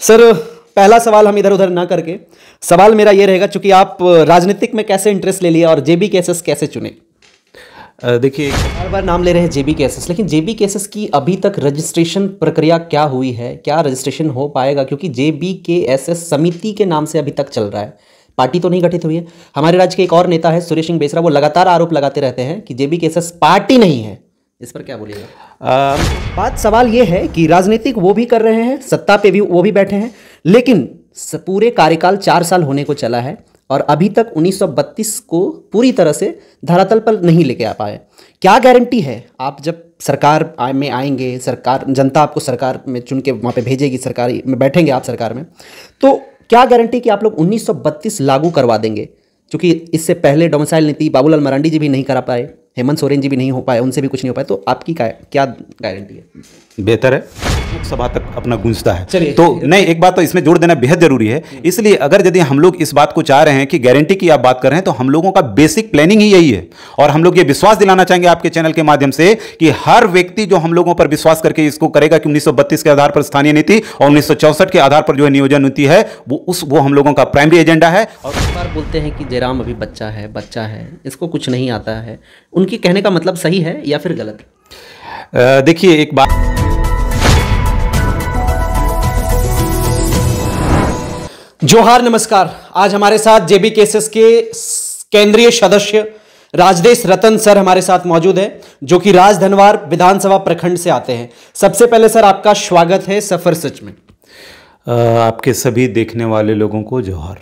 Sir, पहला सवाल हम इधर उधर ना करके सवाल मेरा ये रहेगा, चूंकि आप राजनीतिक में कैसे इंटरेस्ट ले लिया और जेबी केसेस कैसे चुने? देखिए, बार बार नाम ले रहे हैं जेबी केसेस, लेकिन जेबी केसेस की अभी तक रजिस्ट्रेशन प्रक्रिया क्या हुई है? क्या रजिस्ट्रेशन हो पाएगा? क्योंकि जेबी केएसएस समिति के नाम से अभी तक चल रहा है, पार्टी तो नहीं गठित हुई है। हमारे राज्य के एक और नेता है सुरेश सिंह बेसरा, वो लगातार आरोप लगाते रहते हैं कि जेबी केएसएस पार्टी नहीं है। इस पर क्या बोलिएगा? बात सवाल ये है कि राजनीतिक वो भी कर रहे हैं, सत्ता पे भी वो भी बैठे हैं, लेकिन पूरे कार्यकाल 4 साल होने को चला है और अभी तक 1932 को पूरी तरह से धरातल पर नहीं लेके आ पाए। क्या गारंटी है आप जब सरकार में आएंगे, सरकार जनता आपको सरकार में चुन के वहाँ पे भेजेगी, सरकार में बैठेंगे आप सरकार में, तो क्या गारंटी कि आप लोग 1932 लागू करवा देंगे? क्योंकि इससे पहले डोमिसाइल नीति बाबूलाल मरांडी जी भी नहीं करा पाए, हेमंत सोरेन जी भी नहीं हो पाए, उनसे भी कुछ नहीं हो पाया, तो आपकी क्या गारंटी है? बेहतर है लोकसभा तक अपना गूंजता है। चलिए, तो नहीं, एक बात तो इसमें जोड़ देना बेहद जरूरी है। इसलिए अगर यदि हम लोग इस बात को चाह रहे हैं कि गारंटी की आप बात कर रहे हैं, तो हम लोगों का बेसिक प्लानिंग ही यही है। और हम लोग ये विश्वास दिलाना चाहेंगे आपके चैनल के माध्यम से कि हर व्यक्ति जो हम लोगों पर विश्वास करके इसको करेगा कि 1932 के आधार पर स्थानीय नीति और 1964 के आधार पर जो है नियोजन नीति है, वो हम लोगों का प्राइमरी एजेंडा है। और एक बार बोलते हैं कि जयराम अभी बच्चा है, इसको कुछ नहीं आता है, उनकी कहने का मतलब सही है या फिर गलत? देखिए, एक बात, जोहार, नमस्कार। आज हमारे साथ जेबी केसेस के केंद्रीय सदस्य राजदेश रतन सर हमारे साथ मौजूद है, जो कि राजधनवार विधानसभा प्रखंड से आते हैं। सबसे पहले सर आपका स्वागत है सफर सच में। आपके सभी देखने वाले लोगों को जोहार।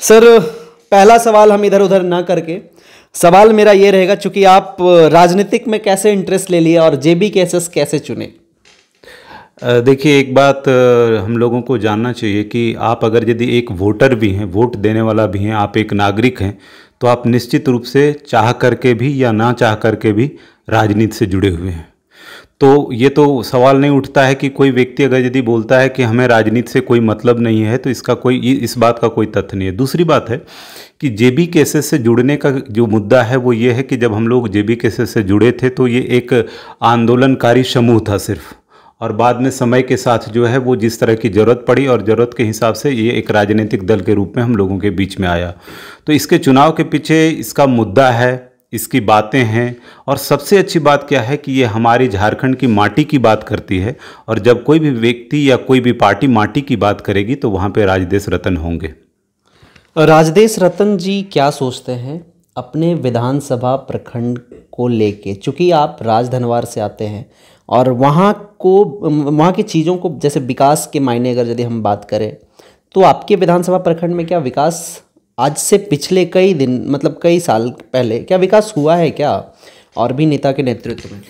सर, पहला सवाल हम इधर उधर ना करके सवाल मेरा ये रहेगा, चूंकि आप राजनीतिक में कैसे इंटरेस्ट ले लिया और जेबी केसेस कैसे चुने? देखिए, एक बात हम लोगों को जानना चाहिए कि आप अगर यदि एक वोटर भी हैं, वोट देने वाला भी हैं, आप एक नागरिक हैं, तो आप निश्चित रूप से चाह करके भी या ना चाह करके भी राजनीति से जुड़े हुए हैं। तो ये तो सवाल नहीं उठता है कि कोई व्यक्ति अगर यदि बोलता है कि हमें राजनीति से कोई मतलब नहीं है, तो इस बात का कोई तथ्य नहीं है। दूसरी बात है कि जेबी केसेस से जुड़ने का जो मुद्दा है वो ये है कि जब हम लोग जेबी केसेस से जुड़े थे तो ये एक आंदोलनकारी समूह था सिर्फ, और बाद में समय के साथ जो है वो जिस तरह की ज़रूरत पड़ी और ज़रूरत के हिसाब से ये एक राजनीतिक दल के रूप में हम लोगों के बीच में आया। तो इसके चुनाव के पीछे इसका मुद्दा है, इसकी बातें हैं, और सबसे अच्छी बात क्या है कि ये हमारी झारखंड की माटी की बात करती है, और जब कोई भी व्यक्ति या कोई भी पार्टी माटी की बात करेगी तो वहाँ पे राजदेश रतन होंगे। राजदेश रतन जी क्या सोचते हैं अपने विधानसभा प्रखंड को लेके? चूँकि आप राजधनवार से आते हैं और वहाँ की चीज़ों को, जैसे विकास के मायने अगर यदि हम बात करें, तो आपके विधानसभा प्रखंड में क्या विकास आज से पिछले कई दिन, मतलब कई साल पहले क्या विकास हुआ है क्या, और भी नेता के नेतृत्व में?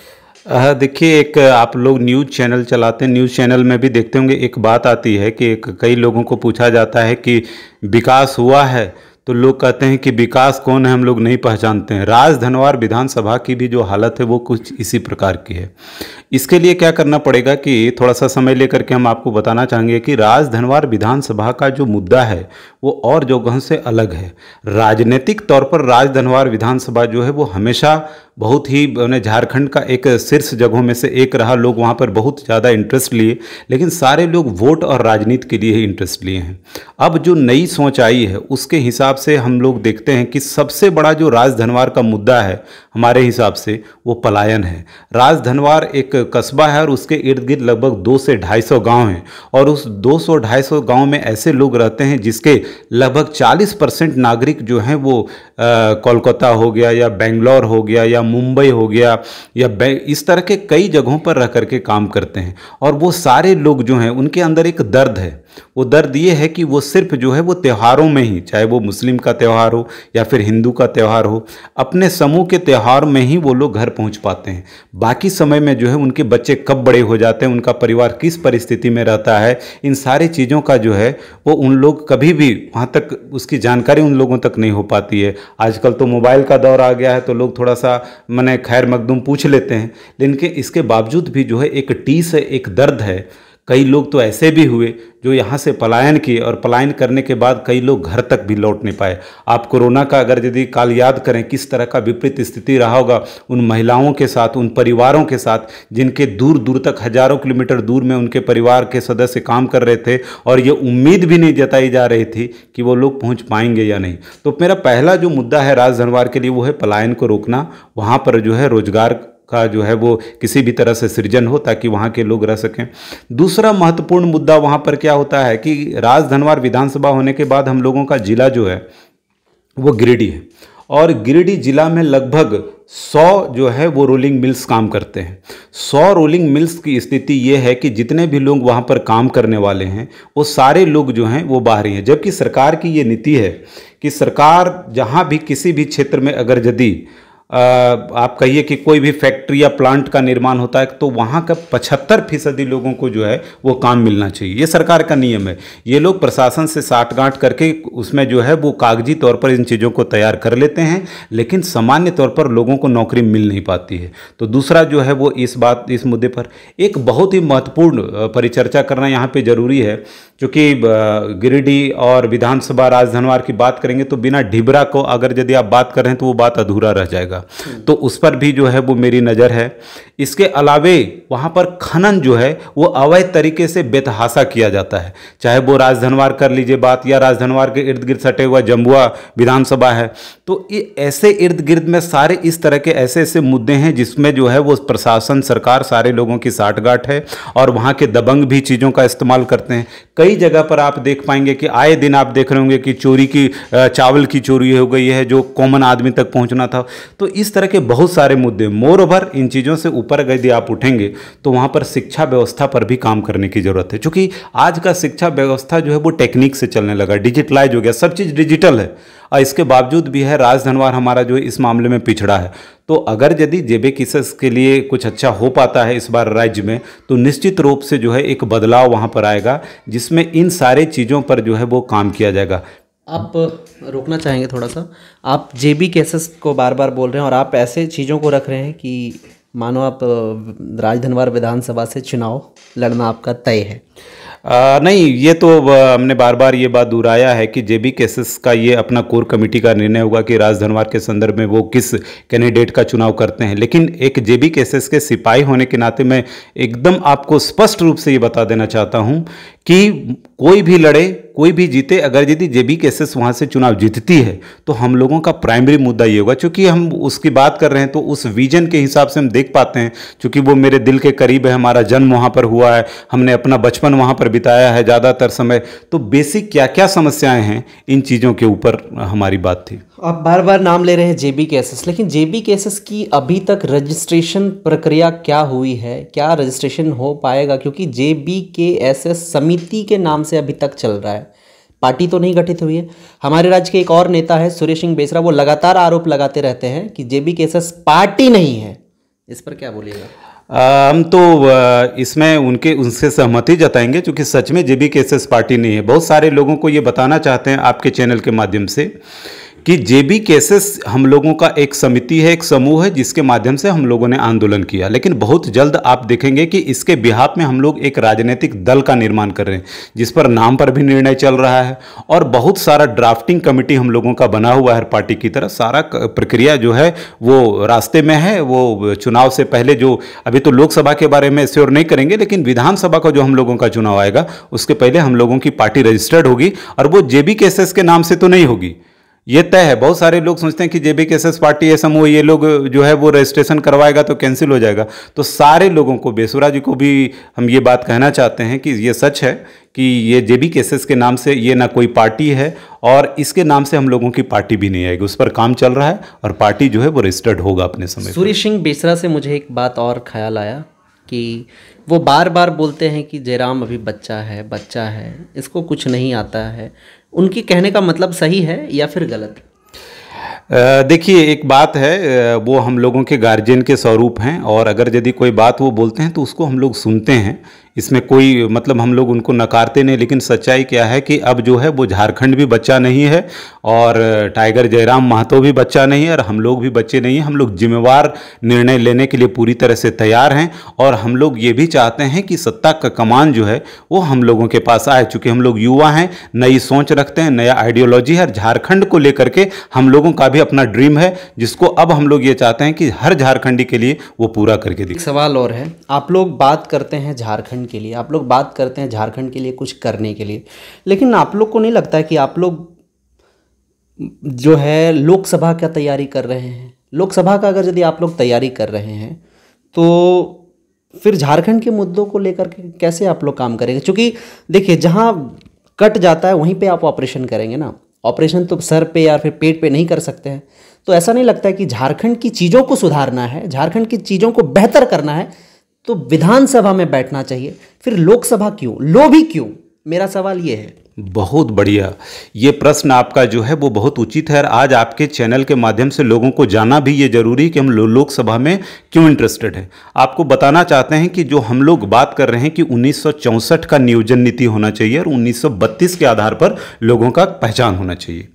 देखिए, एक आप लोग न्यूज़ चैनल चलाते हैं, न्यूज़ चैनल में भी देखते होंगे, एक बात आती है कि कई लोगों को पूछा जाता है कि विकास हुआ है, तो लोग कहते हैं कि विकास कौन है, हम लोग नहीं पहचानते हैं। राजधनवार विधानसभा की भी जो हालत है वो कुछ इसी प्रकार की है। इसके लिए क्या करना पड़ेगा कि थोड़ा सा समय लेकर के हम आपको बताना चाहेंगे कि राजधनवार विधानसभा का जो मुद्दा है वो और जगहों से अलग है। राजनीतिक तौर पर राजधनवार विधानसभा जो है वो हमेशा बहुत ही झारखंड का एक शीर्ष जगहों में से एक रहा। लोग वहाँ पर बहुत ज़्यादा इंटरेस्ट लिए, लेकिन सारे लोग वोट और राजनीति के लिए ही इंटरेस्ट लिए हैं। अब जो नई सोच आई है उसके हिसाब से हम लोग देखते हैं कि सबसे बड़ा जो राजधनवार का मुद्दा है हमारे हिसाब से वो पलायन है। राजधनवार एक कस्बा है और उसके इर्द गिर्द लगभग 200 से 250 गाँव हैं, और उस 200-250 गाँव में ऐसे लोग रहते हैं जिसके लगभग 40% नागरिक जो हैं वो कोलकाता हो गया या बेंगलोर हो गया या मुंबई हो गया या इस तरह के कई जगहों पर रह करके काम करते हैं। और वो सारे लोग जो हैं उनके अंदर एक दर्द है। वो दर्द ये है कि वो सिर्फ जो है वो त्योहारों में ही, चाहे वो मुस्लिम का त्यौहार हो या फिर हिंदू का त्यौहार हो, अपने समूह के त्यौहार में ही वो लोग घर पहुंच पाते हैं। बाकी समय में जो है उनके बच्चे कब बड़े हो जाते हैं, उनका परिवार किस परिस्थिति में रहता है, इन सारी चीज़ों का जो है वो उन लोग कभी भी वहाँ तक उसकी जानकारी उन लोगों तक नहीं हो पाती है। आजकल तो मोबाइल का दौर आ गया है तो लोग थोड़ा सा खैर मकदूम पूछ लेते हैं, लेकिन इसके बावजूद भी जो है एक टीस है, एक दर्द है कई लोग तो ऐसे भी हुए जो यहाँ से पलायन किए और पलायन करने के बाद कई लोग घर तक भी लौट नहीं पाए। आप कोरोना का अगर यदि काल याद करें किस तरह का विपरीत स्थिति रहा होगा उन महिलाओं के साथ, उन परिवारों के साथ जिनके दूर दूर तक हजारों किलोमीटर दूर में उनके परिवार के सदस्य काम कर रहे थे और ये उम्मीद भी नहीं जताई जा रही थी कि वो लोग पहुँच पाएंगे या नहीं। तो मेरा पहला जो मुद्दा है राजधनवार के लिए वो है पलायन को रोकना, वहाँ पर जो है रोजगार का जो है वो किसी भी तरह से सृजन हो ताकि वहाँ के लोग रह सकें। दूसरा महत्वपूर्ण मुद्दा वहाँ पर क्या होता है कि राजधनवार विधानसभा होने के बाद हम लोगों का जिला जो है वो गिरिडीह है और गिरिडीह जिला में लगभग 100 जो है वो रोलिंग मिल्स काम करते हैं। 100 रोलिंग मिल्स की स्थिति ये है कि जितने भी लोग वहाँ पर काम करने वाले हैं वो सारे लोग जो हैं वो बाहरी हैं, जबकि सरकार की ये नीति है कि सरकार जहाँ भी किसी भी क्षेत्र में अगर यदि आप कहिए कि कोई भी फैक्ट्री या प्लांट का निर्माण होता है तो वहाँ का 75% लोगों को जो है वो काम मिलना चाहिए। ये सरकार का नियम है। ये लोग प्रशासन से साठगांठ करके उसमें जो है वो कागजी तौर पर इन चीज़ों को तैयार कर लेते हैं, लेकिन सामान्य तौर पर लोगों को नौकरी मिल नहीं पाती है। तो दूसरा जो है वो इस मुद्दे पर एक बहुत ही महत्वपूर्ण परिचर्चा करना यहाँ पर जरूरी है, क्योंकि गिरिडीह और विधानसभा राजधनवार की बात करेंगे तो बिना ढिबरा को अगर यदि आप बात करें तो वो बात अधूरा रह जाएगा। तो उस पर भी जो है वो मेरी नज़र है। इसके अलावे वहाँ पर खनन जो है वो अवैध तरीके से बेतहाशा किया जाता है, चाहे वो राजधनवार कर लीजिए बात या राजधनवार के इर्द गिर्द सटे हुआ जम्बुआ विधानसभा है। तो ये ऐसे इर्द गिर्द में सारे इस तरह के ऐसे ऐसे मुद्दे हैं जिसमें जो है वो प्रशासन सरकार सारे लोगों की साठगांठ है और वहाँ के दबंग भी चीज़ों का इस्तेमाल करते हैं। कई जगह पर आप देख पाएंगे कि आए दिन आप देख रहे होंगे कि चोरी की चावल की चोरी हो गई है जो कॉमन आदमी तक पहुंचना था। तो इस तरह के बहुत सारे मुद्दे, मोर ओवर इन चीज़ों से ऊपर यदि आप उठेंगे तो वहाँ पर शिक्षा व्यवस्था पर भी काम करने की ज़रूरत है, क्योंकि आज का शिक्षा व्यवस्था जो है वो टेक्निक से चलने लगा, डिजिटलाइज हो गया, सब चीज़ डिजिटल है और इसके बावजूद भी है राजधनवार हमारा जो इस मामले में पिछड़ा है। तो अगर यदि जेबी केसेस के लिए कुछ अच्छा हो पाता है इस बार राज्य में तो निश्चित रूप से जो है एक बदलाव वहाँ पर आएगा जिसमें इन सारे चीज़ों पर जो है वो काम किया जाएगा। आप रोकना चाहेंगे थोड़ा सा, आप जेबी केसेस को बार बार बोल रहे हैं और आप ऐसे चीज़ों को रख रहे हैं कि मानो आप राजधनवार विधानसभा से चुनाव लड़ना आपका तय है। नहीं, ये तो हमने बार बार ये बात दोहराया है कि जेबी केसेस का ये अपना कोर कमेटी का निर्णय होगा कि राजधनवार के संदर्भ में वो किस कैंडिडेट का चुनाव करते हैं। लेकिन एक जेबी केसेस के सिपाही होने के नाते मैं एकदम आपको स्पष्ट रूप से ये बता देना चाहता हूँ कि कोई भी लड़े कोई भी जीते, अगर यदि जेबी केसेस वहाँ से चुनाव जीतती है तो हम लोगों का प्राइमरी मुद्दा ये होगा, क्योंकि हम उसकी बात कर रहे हैं तो उस विजन के हिसाब से हम देख पाते हैं, क्योंकि वो मेरे दिल के करीब है, हमारा जन्म वहाँ पर हुआ है, हमने अपना बचपन वहाँ पर बिताया है ज़्यादातर समय। तो बेसिक क्या क्या समस्याएं हैं इन चीज़ों के ऊपर हमारी बात थी। आप बार बार नाम ले रहे हैं जेबी केसेस, लेकिन जेबी केसेस की अभी तक रजिस्ट्रेशन प्रक्रिया क्या हुई है, क्या रजिस्ट्रेशन हो पाएगा? क्योंकि जेबी के एसएस समिति के नाम से अभी तक चल रहा है, पार्टी तो नहीं गठित हुई है। हमारे राज्य के एक और नेता है सुरेश सिंह बेसरा, वो लगातार आरोप लगाते रहते हैं कि जेबी केसेस पार्टी नहीं है। इस पर क्या बोलिएगा? हम तो इसमें उनसे सहमति जताएंगे, क्योंकि सच में जेबी केसेस पार्टी नहीं है। बहुत सारे लोगों को ये बताना चाहते हैं आपके चैनल के माध्यम से कि जेबी केसेस हम लोगों का एक समिति है, एक समूह है जिसके माध्यम से हम लोगों ने आंदोलन किया। लेकिन बहुत जल्द आप देखेंगे कि इसके बिहाफ में हम लोग एक राजनीतिक दल का निर्माण कर रहे हैं, जिस पर नाम पर भी निर्णय चल रहा है और बहुत सारा ड्राफ्टिंग कमेटी हम लोगों का बना हुआ है पार्टी की तरह। सारा प्रक्रिया जो है वो रास्ते में है। वो चुनाव से पहले जो अभी तो लोकसभा के बारे में श्योर नहीं करेंगे, लेकिन विधानसभा का जो हम लोगों का चुनाव आएगा उसके पहले हम लोगों की पार्टी रजिस्टर्ड होगी और वो जेबी केसेस के नाम से तो नहीं होगी, ये तय है। बहुत सारे लोग सोचते हैं कि जेबी केसेस पार्टी ये समूह ये लोग जो है वो रजिस्ट्रेशन करवाएगा तो कैंसिल हो जाएगा। तो सारे लोगों को, बेसुरा जी को भी हम ये बात कहना चाहते हैं कि ये सच है कि ये जेबी केसेस के नाम से ये ना कोई पार्टी है और इसके नाम से हम लोगों की पार्टी भी नहीं आएगी। उस पर काम चल रहा है और पार्टी जो है वो रजिस्टर्ड होगा अपने समय। सुरेश सिंह बेसरा से मुझे एक बात और ख्याल आया कि वो बार बार बोलते हैं कि जयराम अभी बच्चा है, इसको कुछ नहीं आता है। उनकी कहने का मतलब सही है या फिर गलत? देखिए, एक बात है, वो हम लोगों के गार्जियन के स्वरूप हैं और अगर यदि कोई बात वो बोलते हैं तो उसको हम लोग सुनते हैं। इसमें कोई मतलब हम लोग उनको नकारते नहीं, लेकिन सच्चाई क्या है कि अब जो है वो झारखंड भी बच्चा नहीं है और टाइगर जयराम महतो भी बच्चा नहीं है और हम लोग भी बच्चे नहीं हैं। हम लोग जिम्मेवार निर्णय लेने के लिए पूरी तरह से तैयार हैं और हम लोग ये भी चाहते हैं कि सत्ता का कमान जो है वो हम लोगों के पास आए। चूँकि हम लोग युवा हैं, नई सोच रखते हैं, नया आइडियोलॉजी है। झारखंड को लेकर के हम लोगों का भी अपना ड्रीम है, जिसको अब हम लोग ये चाहते हैं कि हर झारखंडी के लिए वो पूरा करके दिखाएं। एक सवाल और है, आप लोग बात करते हैं झारखंड के लिए, आप लोग बात करते हैं झारखंड के लिए कुछ करने के लिए, लेकिन आप लोग को नहीं लगता है कि आप लोग जो है लोकसभा का तैयारी कर रहे हैं? लोकसभा का अगर यदि आप लोग तैयारी कर रहे हैं तो फिर झारखंड के मुद्दों को लेकर के कैसे आप लोग काम करेंगे? क्योंकि देखिए, जहाँ कट जाता है वहीं पे आप ऑपरेशन करेंगे ना। ऑपरेशन तो सर पे या फिर पेट पे नहीं कर सकते हैं। तो ऐसा नहीं लगता है कि झारखंड की चीज़ों को सुधारना है, झारखंड की चीज़ों को बेहतर करना है तो विधानसभा में बैठना चाहिए, फिर लोकसभा क्यों, लोभी क्यों? मेरा सवाल ये है। बहुत बढ़िया, ये प्रश्न आपका जो है वो बहुत उचित है और आज आपके चैनल के माध्यम से लोगों को जाना भी ये जरूरी कि हम लोकसभा में क्यों इंटरेस्टेड हैं। आपको बताना चाहते हैं कि जो हम लोग बात कर रहे हैं कि 1964 का नियोजन नीति होना चाहिए और 1932 के आधार पर लोगों का पहचान होना चाहिए।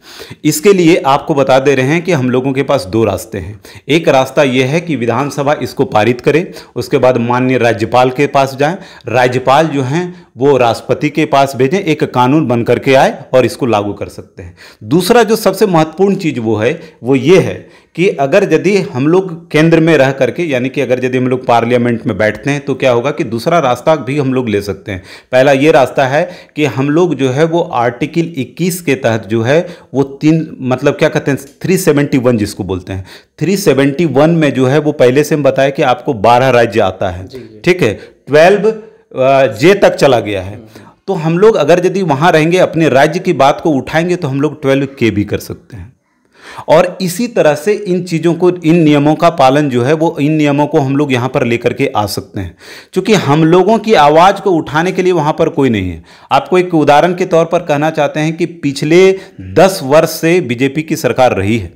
इसके लिए आपको बता दे रहे हैं कि हम लोगों के पास दो रास्ते हैं। एक रास्ता यह है कि विधानसभा इसको पारित करे, उसके बाद माननीय राज्यपाल के पास जाएं, राज्यपाल जो हैं वो राष्ट्रपति के पास भेजें, एक कानून बन करके आए और इसको लागू कर सकते हैं। दूसरा जो सबसे महत्वपूर्ण चीज़ वो ये है कि अगर यदि हम लोग केंद्र में रह करके, यानी कि अगर यदि हम लोग पार्लियामेंट में बैठते हैं तो क्या होगा कि दूसरा रास्ता भी हम लोग ले सकते हैं। पहला ये रास्ता है कि हम लोग जो है वो आर्टिकल 21 के तहत जो है वो मतलब क्या कहते हैं 371 जिसको बोलते हैं, 371 में जो है वो पहले से हम बताया कि आपको 12 राज्य आता है, ठीक है, 12 जे तक चला गया है। तो हम लोग अगर यदि वहां रहेंगे, अपने राज्य की बात को उठाएंगे तो हम लोग 12 के भी कर सकते हैं। और इसी तरह से इन चीज़ों को, इन नियमों का पालन जो है वो, इन नियमों को हम लोग यहाँ पर लेकर के आ सकते हैं, क्योंकि हम लोगों की आवाज़ को उठाने के लिए वहाँ पर कोई नहीं है। आपको एक उदाहरण के तौर पर कहना चाहते हैं कि पिछले 10 वर्ष से बीजेपी की सरकार रही है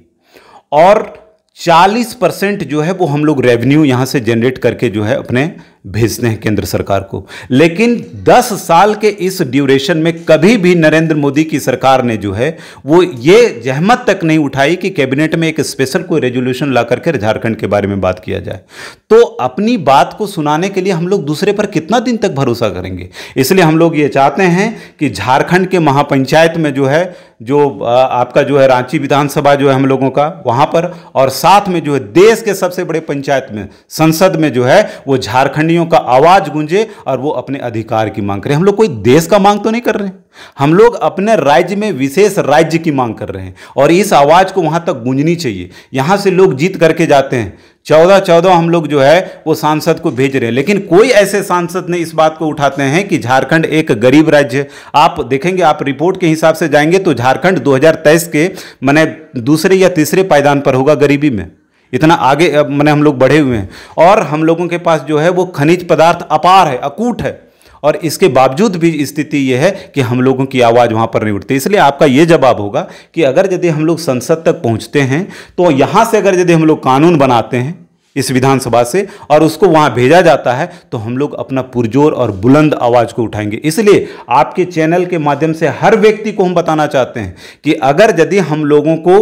और 40% जो है वो हम लोग रेवेन्यू यहाँ से जनरेट करके जो है अपने भेजते हैं केंद्र सरकार को। लेकिन 10 साल के इस ड्यूरेशन में कभी भी नरेंद्र मोदी की सरकार ने जो है वो ये जहमत तक नहीं उठाई कि कैबिनेट में एक स्पेशल कोई रेजोल्यूशन ला करके झारखंड के बारे में बात किया जाए। तो अपनी बात को सुनाने के लिए हम लोग दूसरे पर कितना दिन तक भरोसा करेंगे? इसलिए हम लोग ये चाहते हैं कि झारखंड के महापंचायत में जो है, जो आपका जो है रांची विधानसभा जो है हम लोगों का वहां पर, और साथ में जो है देश के सबसे बड़े पंचायत में, संसद में जो है वो झारखंडियों का आवाज गूंजे और वो अपने अधिकार की मांग करें। हम लोग कोई देश का मांग तो नहीं कर रहे हैं, हम लोग अपने राज्य में विशेष राज्य की मांग कर रहे हैं और इस आवाज को वहां तक गूंजनी चाहिए। यहां से लोग जीत करके जाते हैं, 14 हम लोग जो है वो सांसद को भेज रहे हैं, लेकिन कोई ऐसे सांसद नहीं इस बात को उठाते हैं कि झारखंड एक गरीब राज्य है। आप देखेंगे, आप रिपोर्ट के हिसाब से जाएंगे तो झारखंड 2023 के माने दूसरे या तीसरे पायदान पर होगा गरीबी में। इतना आगे माने हम लोग बढ़े हुए हैं और हम लोगों के पास जो है वो खनिज पदार्थ अपार है, अकूट है, और इसके बावजूद भी स्थिति यह है कि हम लोगों की आवाज़ वहाँ पर नहीं उठती। इसलिए आपका ये जवाब होगा कि अगर यदि हम लोग संसद तक पहुँचते हैं तो यहाँ से अगर यदि हम लोग कानून बनाते हैं इस विधानसभा से और उसको वहां भेजा जाता है तो हम लोग अपना पुरजोर और बुलंद आवाज को उठाएंगे। इसलिए आपके चैनल के माध्यम से हर व्यक्ति को हम बताना चाहते हैं कि अगर यदि हम लोगों को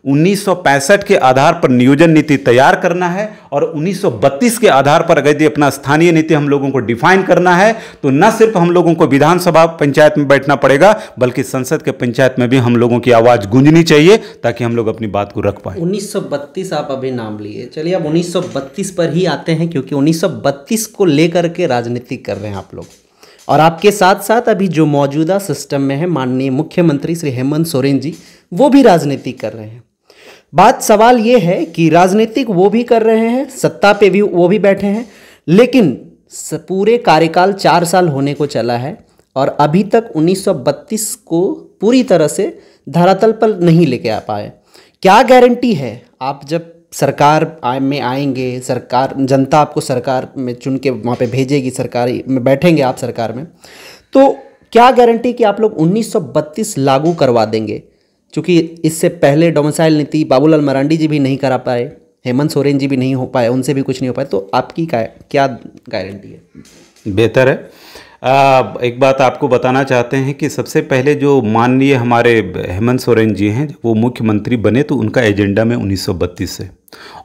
1965 के आधार पर नियोजन नीति तैयार करना है और 1932 के आधार पर अगर यदि अपना स्थानीय नीति हम लोगों को डिफाइन करना है तो न सिर्फ हम लोगों को विधानसभा पंचायत में बैठना पड़ेगा बल्कि संसद के पंचायत में भी हम लोगों की आवाज गूंजनी चाहिए ताकि हम लोग अपनी बात को रख पाए। 1932 आप अभी नाम लिए, चलिए अब 1932 पर ही आते हैं, क्योंकि 1932 को लेकर के राजनीति कर रहे हैं आप लोग और आपके साथ साथ अभी जो मौजूदा सिस्टम में है माननीय मुख्यमंत्री श्री हेमंत सोरेन जी, वो भी राजनीति कर रहे हैं। बात सवाल ये है कि राजनीतिक वो भी कर रहे हैं, सत्ता पे भी वो भी बैठे हैं, लेकिन पूरे कार्यकाल 4 साल होने को चला है और अभी तक 1932 को पूरी तरह से धरातल पर नहीं लेके आ पाए। क्या गारंटी है आप जब सरकार में आएंगे, सरकार, जनता आपको सरकार में चुन के वहाँ पे भेजेगी, सरकार में बैठेंगे आप सरकार में, तो क्या गारंटी कि आप लोग 1932 लागू करवा देंगे? क्योंकि इससे पहले डोमिसाइल नीति बाबूलाल मरांडी जी भी नहीं करा पाए, हेमंत सोरेन जी भी नहीं हो पाए, उनसे भी कुछ नहीं हो पाए, तो आपकी क्या गारंटी है? बेहतर है एक बात आपको बताना चाहते हैं कि सबसे पहले जो माननीय हमारे हेमंत सोरेन जी हैं, वो मुख्यमंत्री बने तो उनका एजेंडा में 1932 है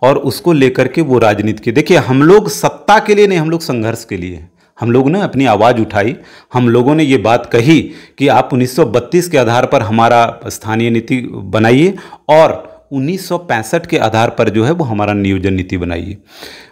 और उसको लेकर के वो राजनीति की। देखिए, हम लोग सत्ता के लिए नहीं, हम लोग संघर्ष के लिए हैं। हम लोग ने अपनी आवाज़ उठाई, हम लोगों ने ये बात कही कि आप 1932 के आधार पर हमारा स्थानीय नीति बनाइए और 1965 के आधार पर जो है वो हमारा नियोजन नीति बनाइए।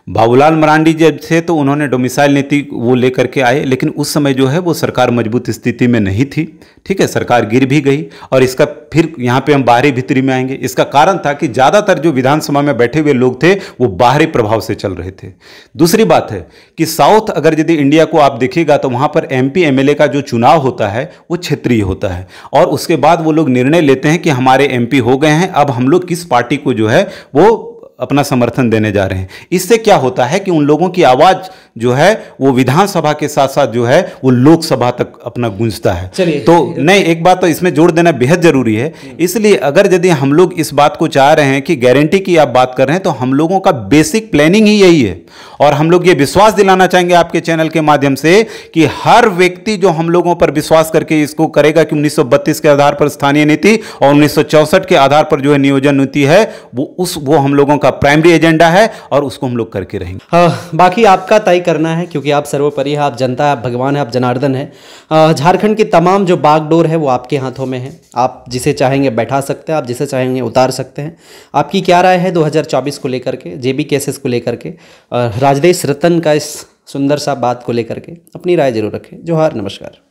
बाबूलाल मरांडी जब थे तो उन्होंने डोमिसाइल नीति वो लेकर के आए, लेकिन उस समय जो है वो सरकार मजबूत स्थिति में नहीं थी। ठीक है, सरकार गिर भी गई और इसका फिर यहाँ पे हम बाहरी भीतरी में आएंगे। इसका कारण था कि ज़्यादातर जो विधानसभा में बैठे हुए लोग थे वो बाहरी प्रभाव से चल रहे थे। दूसरी बात है कि साउथ अगर यदि इंडिया को आप देखिएगा तो वहाँ पर MP MLA का जो चुनाव होता है वो क्षेत्रीय होता है और उसके बाद वो लोग निर्णय लेते हैं कि हमारे MP हो गए हैं, अब हम लोग किस पार्टी को जो है वो अपना समर्थन देने जा रहे हैं। इससे क्या होता है कि उन लोगों की आवाज़ जो है वो विधानसभा के साथ साथ जो है वो लोकसभा तक अपना गूंजता है। तो नहीं, एक बात तो इसमें जोड़ देना बेहद जरूरी है। इसलिए अगर यदि हम लोग इस बात को चाह रहे हैं कि गारंटी की आप बात कर रहे हैं तो हम लोगों का बेसिक प्लानिंग ही यही है और हम लोग ये विश्वास दिलाना चाहेंगे आपके चैनल के माध्यम से कि हर व्यक्ति जो हम लोगों पर विश्वास करके इसको करेगा कि 1932 के आधार पर स्थानीय नीति और 1964 के आधार पर जो है नियोजन नीति है वो हम लोगों का प्राइमरी एजेंडा है और उसको हम लोग करके रहेंगे। बाकी आपका तय करना है क्योंकि आप सर्वोपरि है, आप जनता है, आप भगवान है, आप जनार्दन है। झारखंड की तमाम जो बागडोर है वो आपके हाथों में है। आप जिसे चाहेंगे बैठा सकते हैं, आप जिसे चाहेंगे उतार सकते हैं। आपकी क्या राय है 2024 को लेकर के, JB केसेस को लेकर के, राजदेश रतन का इस सुंदर सा बात को लेकर के? अपनी राय जरूर रखें। जोहार, नमस्कार।